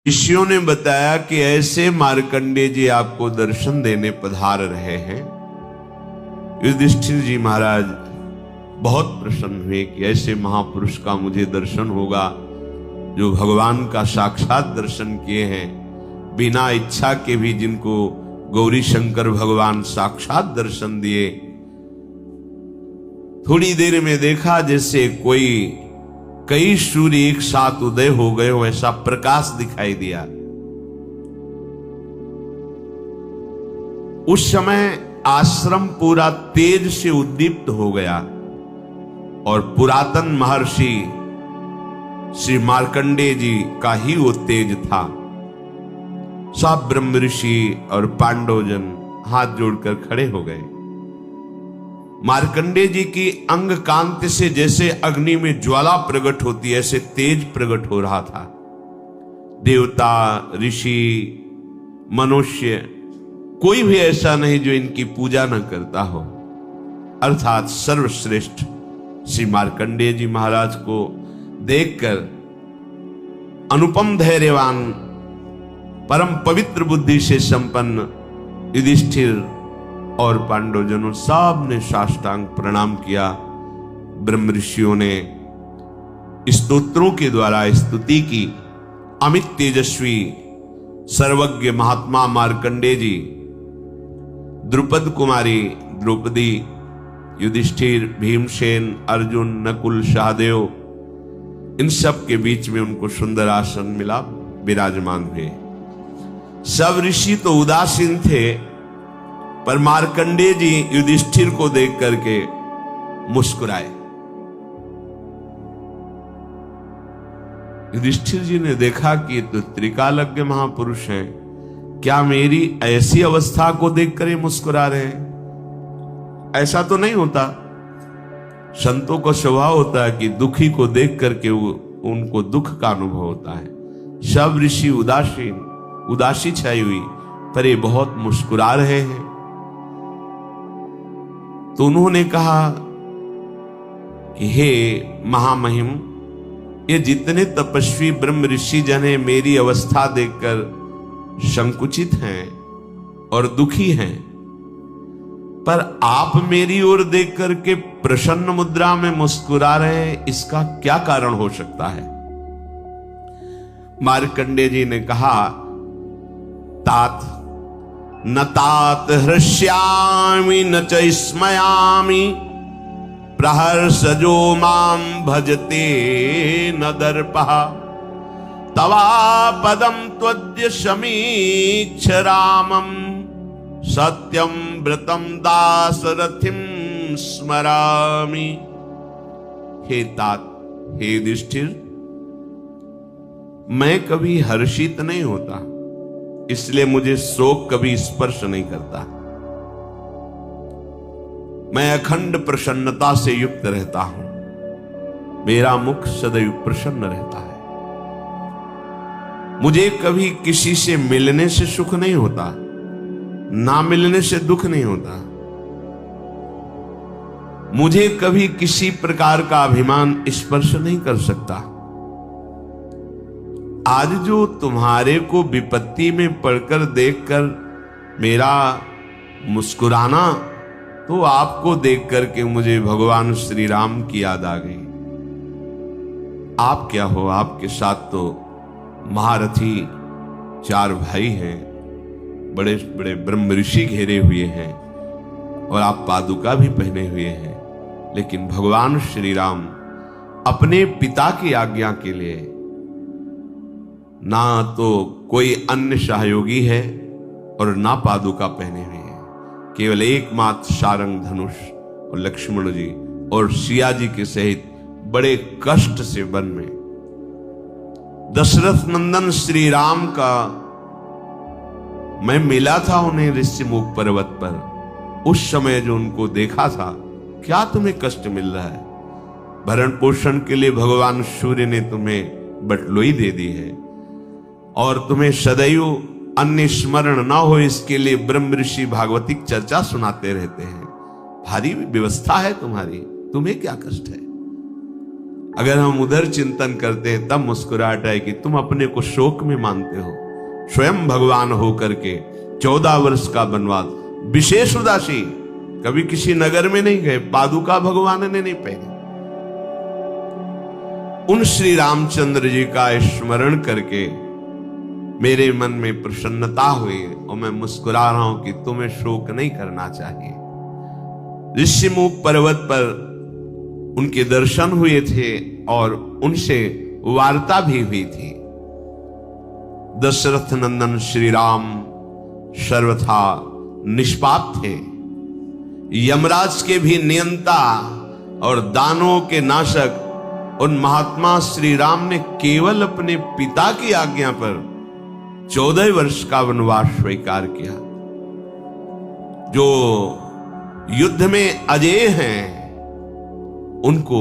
ऋषियों ने बताया कि ऐसे मार्कंडेय जी आपको दर्शन देने पधार रहे हैं। युधिष्ठिर जी महाराज बहुत प्रसन्न हुए कि ऐसे महापुरुष का मुझे दर्शन होगा जो भगवान का साक्षात दर्शन किए हैं, बिना इच्छा के भी जिनको गौरी शंकर भगवान साक्षात दर्शन दिए। थोड़ी देर में देखा जैसे कोई कई सूर्य एक साथ उदय हो गए हो, ऐसा प्रकाश दिखाई दिया। उस समय आश्रम पूरा तेज से उद्दीप्त हो गया और पुरातन महर्षि श्री मार्कंडेय जी का ही वो तेज था। सब ब्रह्म ऋषि और पांडवजन हाथ जोड़कर खड़े हो गए। मार्कंडेय जी की अंग कांति से जैसे अग्नि में ज्वाला प्रकट होती है, ऐसे तेज प्रकट हो रहा था। देवता, ऋषि, मनुष्य कोई भी ऐसा नहीं जो इनकी पूजा न करता हो। अर्थात सर्वश्रेष्ठ श्री मार्कंडेय जी महाराज को देखकर अनुपम धैर्यवान, परम पवित्र बुद्धि से संपन्न युधिष्ठिर और पांडवजनों सब ने साष्टांग प्रणाम किया। ब्रह्म ऋषियों ने स्तोत्रों के द्वारा स्तुति की। अमित तेजस्वी सर्वज्ञ महात्मा मार्कंडेय जी, द्रुपद कुमारी द्रौपदी, युधिष्ठिर, भीमसेन, अर्जुन, नकुल, सहदेव, इन सब के बीच में उनको सुंदर आसन मिला, विराजमान हुए। सब ऋषि तो उदासीन थे, पर मार्कंडेय जी युधिष्ठिर को देख करके मुस्कुराए। युधिष्ठिर जी ने देखा कि तो त्रिकालज्ञ महापुरुष हैं, क्या मेरी ऐसी अवस्था को देखकर ये मुस्कुरा रहे हैं? ऐसा तो नहीं होता। संतों का स्वभाव होता है कि दुखी को देख करके उनको दुख का अनुभव होता है। सब ऋषि उदासी छाई हुई, पर ये बहुत मुस्कुरा रहे हैं। तो उन्होंने कहा कि हे महामहिम, ये जितने तपस्वी ब्रह्म ऋषि जन हैं मेरी अवस्था देखकर संकुचित हैं और दुखी हैं, पर आप मेरी ओर देख करके प्रसन्न मुद्रा में मुस्कुरा रहे हैं, इसका क्या कारण हो सकता है? मार्कंडेय जी ने कहा, तात न तात हृष्यामि न च स्मयामि, प्रहर्षजो मां भजते न दर्पः, तवापदं त्वद्य समीक्ष रामं, सत्यं व्रतं दासरथिं स्मरामि। हे तात, हे युधिष्ठिर, मैं कभी हर्षित नहीं होता, इसलिए मुझे शोक कभी स्पर्श नहीं करता। मैं अखंड प्रसन्नता से युक्त रहता हूं। मेरा मुख सदैव प्रसन्न रहता है। मुझे कभी किसी से मिलने से सुख नहीं होता, ना मिलने से दुख नहीं होता। मुझे कभी किसी प्रकार का अभिमान स्पर्श नहीं कर सकता। आज जो तुम्हारे को विपत्ति में पड़कर देखकर मेरा मुस्कुराना, तो आपको देख करके मुझे भगवान श्री राम की याद आ गई। आप क्या हो, आपके साथ तो महारथी 4 भाई हैं, बड़े बड़े ब्रह्म ऋषि घेरे हुए हैं, और आप पादुका भी पहने हुए हैं। लेकिन भगवान श्री राम अपने पिता की आज्ञा के लिए ना तो कोई अन्य सहयोगी है और ना पादुका पहने हुए हैं, केवल एकमात्र सारंग धनुष और लक्ष्मण जी और सिया जी के सहित बड़े कष्ट से वन में दशरथ नंदन श्री राम का मैं मिला था उन्हें ऋषिमुख पर्वत पर। उस समय जो उनको देखा था, क्या तुम्हें कष्ट मिल रहा है? भरण पोषण के लिए भगवान सूर्य ने तुम्हें बटलोई दे दी है, और तुम्हें सदैव अन्य स्मरण ना हो इसके लिए ब्रह्म ऋषि भागवतिक चर्चा सुनाते रहते हैं। भारी व्यवस्था है तुम्हारी, तुम्हें क्या कष्ट है? अगर हम उधर चिंतन करते हैं तब मुस्कुराहट आए कि तुम अपने को शोक में मानते हो। स्वयं भगवान होकर के 14 वर्ष का वनवास, विशेष उदासी, कभी किसी नगर में नहीं गए, पादुका भगवान ने नहीं पहनी। उन श्री रामचंद्र जी का स्मरण करके मेरे मन में प्रसन्नता हुई और मैं मुस्कुरा रहा हूं कि तुम्हें शोक नहीं करना चाहिए। ऋषिमुख पर्वत पर उनके दर्शन हुए थे और उनसे वार्ता भी हुई थी। दशरथ नंदन श्री राम सर्वथा निष्पाप थे, यमराज के भी नियंता और दानों के नाशक। उन महात्मा श्री राम ने केवल अपने पिता की आज्ञा पर 14 वर्ष का वनवास स्वीकार किया। जो युद्ध में अजेय हैं उनको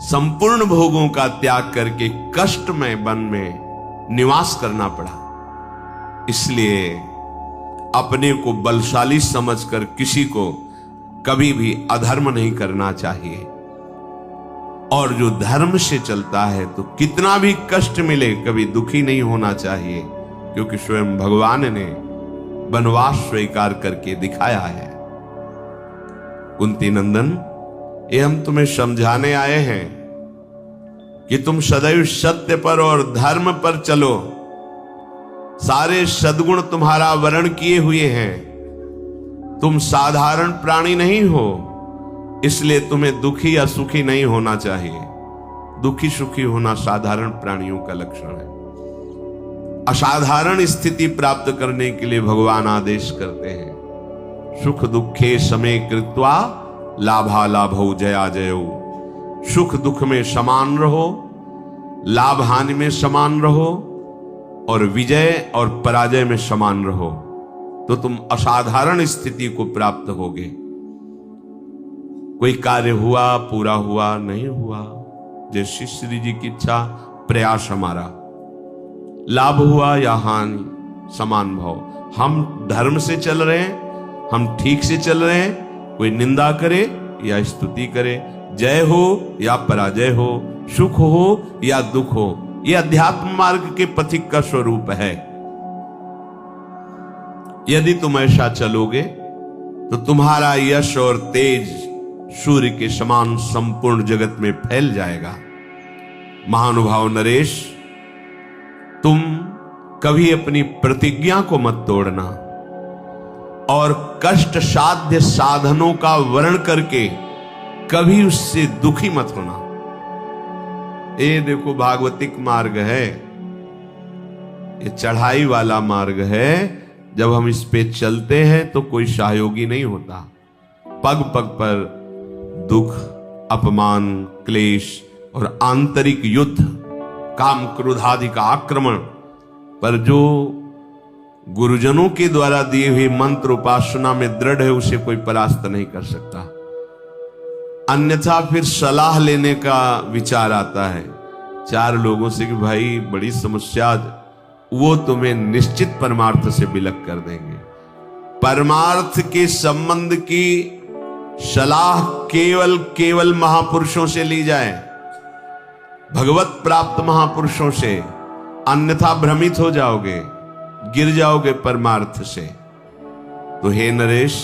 संपूर्ण भोगों का त्याग करके कष्टमय वन में निवास करना पड़ा। इसलिए अपने को बलशाली समझकर किसी को कभी भी अधर्म नहीं करना चाहिए। और जो धर्म से चलता है तो कितना भी कष्ट मिले कभी दुखी नहीं होना चाहिए, क्योंकि स्वयं भगवान ने वनवास स्वीकार करके दिखाया है। कुंती नंदन, ये हम तुम्हें समझाने आए हैं कि तुम सदैव सत्य पर और धर्म पर चलो। सारे सद्गुण तुम्हारा वर्ण किए हुए हैं। तुम साधारण प्राणी नहीं हो, इसलिए तुम्हें दुखी या सुखी नहीं होना चाहिए। दुखी सुखी होना साधारण प्राणियों का लक्षण है। असाधारण स्थिति प्राप्त करने के लिए भगवान आदेश करते हैं, सुख दुखे समे कृत्वा लाभा लाभो जया जयो। सुख दुख में समान रहो, लाभ हानि में समान रहो और विजय और पराजय में समान रहो, तो तुम असाधारण स्थिति को प्राप्त होगे। कोई कार्य हुआ, पूरा हुआ, नहीं हुआ, जैसी श्री जी की इच्छा, प्रयास हमारा, लाभ हुआ या हानि समान भाव। हम धर्म से चल रहे हैं, हम ठीक से चल रहे हैं, कोई निंदा करे या स्तुति करे, जय हो या पराजय हो, सुख हो या दुख हो, यह अध्यात्म मार्ग के पथिक का स्वरूप है। यदि तुम ऐसा चलोगे तो तुम्हारा यश और तेज सूर्य के समान संपूर्ण जगत में फैल जाएगा। महानुभाव नरेश, तुम कभी अपनी प्रतिज्ञा को मत तोड़ना और कष्ट साध्य साधनों का वर्ण करके कभी उससे दुखी मत होना। ये देखो भागवतिक मार्ग है, ये चढ़ाई वाला मार्ग है। जब हम इस पे चलते हैं तो कोई सहयोगी नहीं होता। पग पग पर दुख, अपमान, क्लेश और आंतरिक युद्ध, काम क्रोध आदि का आक्रमण, पर जो गुरुजनों के द्वारा दिए हुए मंत्र उपासना में दृढ़ है उसे कोई परास्त नहीं कर सकता। अन्यथा फिर सलाह लेने का विचार आता है 4 लोगों से कि भाई बड़ी समस्या, वो तुम्हें निश्चित परमार्थ से विलग कर देंगे। परमार्थ के संबंध की सलाह केवल महापुरुषों से ली जाए, भगवत प्राप्त महापुरुषों से, अन्यथा भ्रमित हो जाओगे, गिर जाओगे परमार्थ से। तो हे नरेश,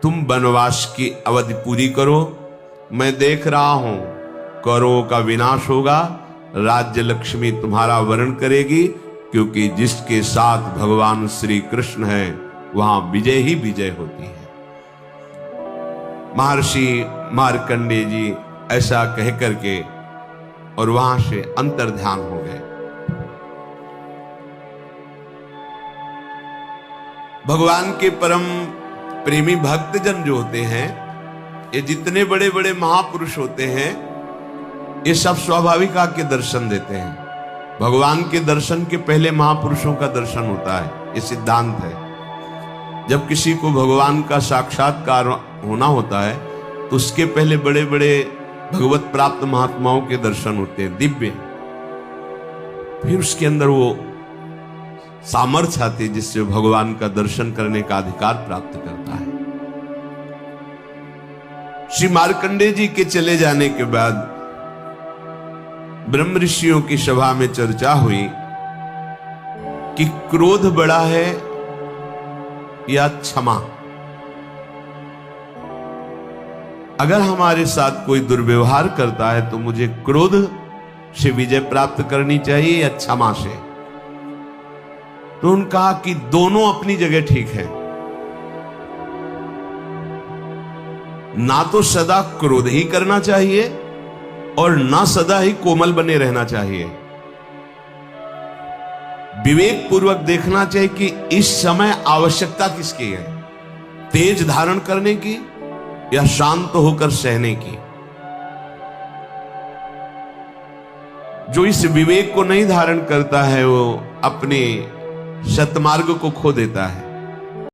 तुम वनवास की अवधि पूरी करो। मैं देख रहा हूं कौरवों का विनाश होगा, राज्य लक्ष्मी तुम्हारा वर्ण करेगी, क्योंकि जिसके साथ भगवान श्री कृष्ण है वहां विजय ही विजय होती है। महर्षि मार्कंडेय जी ऐसा कह करके और वहां से अंतर्ध्यान हो गए। भगवान के परम प्रेमी भक्तजन जो होते हैं, ये जितने बड़े बड़े महापुरुष होते हैं, ये सब स्वाभाविक आके दर्शन देते हैं। भगवान के दर्शन के पहले महापुरुषों का दर्शन होता है, ये सिद्धांत है। जब किसी को भगवान का साक्षात्कार होना होता है तो उसके पहले बड़े बड़े भगवत प्राप्त महात्माओं के दर्शन होते हैं, दिव्य। फिर उसके अंदर वो सामर्थ्य आती है जिससे भगवान का दर्शन करने का अधिकार प्राप्त करता है। श्री मार्कंडेय जी के चले जाने के बाद ब्रह्म ऋषियों की सभा में चर्चा हुई कि क्रोध बड़ा है या क्षमा। अगर हमारे साथ कोई दुर्व्यवहार करता है तो मुझे क्रोध से विजय प्राप्त करनी चाहिए या क्षमा से? तो उन्होंने कहा कि दोनों अपनी जगह ठीक है। ना तो सदा क्रोध ही करना चाहिए और ना सदा ही कोमल बने रहना चाहिए। विवेक पूर्वक देखना चाहिए कि इस समय आवश्यकता किसकी है, तेज धारण करने की या शांत होकर सहने की। जो इस विवेक को नहीं धारण करता है वो अपने सतमार्ग को खो देता है।